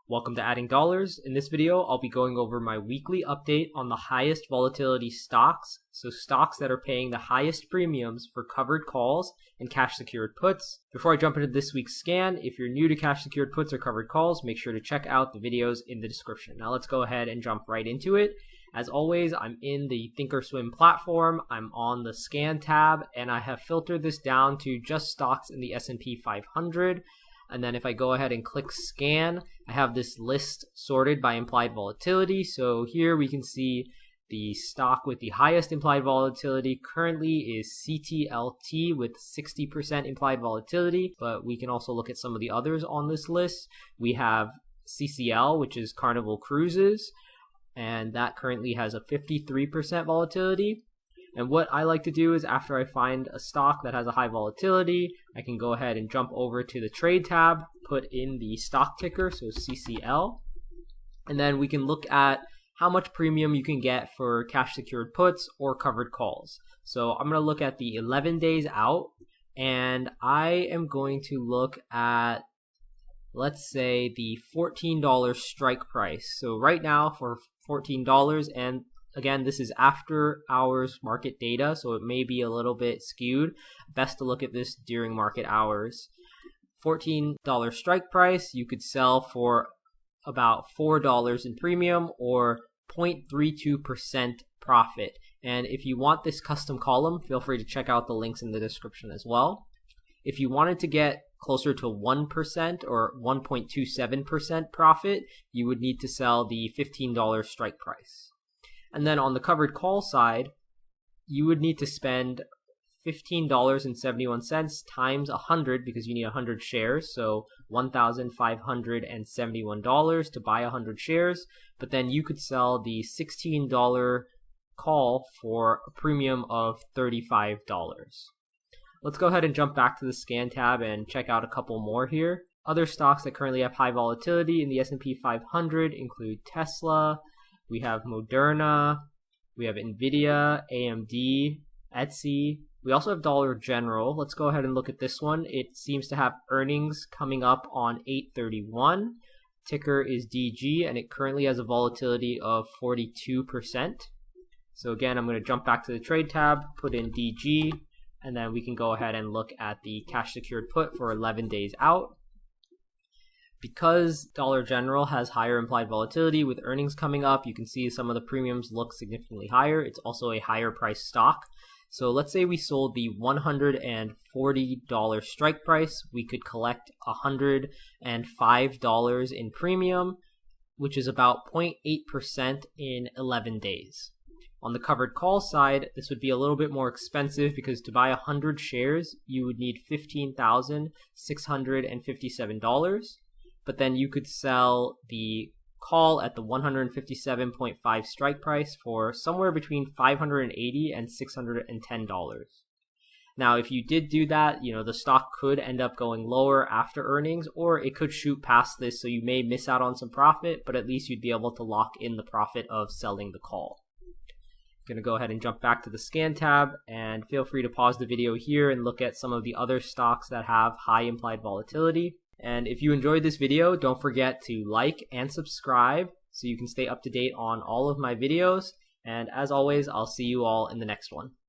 Welcome to Adding Dollars. In this video, I'll be going over my weekly update on the highest volatility stocks, so stocks that are paying the highest premiums for covered calls and cash secured puts. Before I jump into this week's scan, if you're new to cash secured puts or covered calls, make sure to check out the videos in the description. Now let's go ahead and jump right into it. As always, I'm in the Thinkorswim platform. I'm on the scan tab, and I have filtered this down to just stocks in the S&P 500. And then if I go ahead and click scan, I have this list sorted by implied volatility. So here we can see the stock with the highest implied volatility currently is CTLT with 60% implied volatility, but we can also look at some of the others on this list. We have CCL, which is Carnival Cruises, and that currently has a 53% volatility. And what I like to do is after I find a stock that has a high volatility, I can go ahead and jump over to the trade tab, put in the stock ticker, so CCL, and then we can look at how much premium you can get for cash secured puts or covered calls. So I'm going to look at the 11 days out, and I am going to look at, let's say, the $14 strike price. So right now for $14, and again, this is after hours market data, so it may be a little bit skewed. Best to look at this during market hours. $14 strike price, you could sell for about $4 in premium or 0.32% profit. And if you want this custom column, feel free to check out the links in the description as well. If you wanted to get closer to 1% or 1.27% profit, you would need to sell the $15 strike price. And then on the covered call side, you would need to spend $15.71 times 100 because you need 100 shares, so $1,571 to buy 100 shares. But then you could sell the $16 call for a premium of $35. Let's go ahead and jump back to the scan tab and check out a couple more here. Other stocks that currently have high volatility in the S&P 500 include Tesla. We have Moderna, we have Nvidia, AMD, Etsy. We also have Dollar General. Let's go ahead and look at this one. It seems to have earnings coming up on 8/31. Ticker is DG, and it currently has a volatility of 42%. So again, I'm going to jump back to the trade tab, put in DG, and then we can go ahead and look at the cash secured put for 11 days out. Because Dollar General has higher implied volatility with earnings coming up, you can see some of the premiums look significantly higher. It's also a higher price stock. So let's say we sold the $140 strike price. We could collect $105 in premium, which is about 0.8% in 11 days. On the covered call side, this would be a little bit more expensive because to buy 100 shares, you would need $15,657. But then you could sell the call at the 157.5 strike price for somewhere between $580 and $610. Now, if you did do that, the stock could end up going lower after earnings, or it could shoot past this, so you may miss out on some profit, but at least you'd be able to lock in the profit of selling the call. I'm going to go ahead and jump back to the scan tab, and feel free to pause the video here and look at some of the other stocks that have high implied volatility. And if you enjoyed this video, don't forget to like and subscribe so you can stay up to date on all of my videos. And as always, I'll see you all in the next one.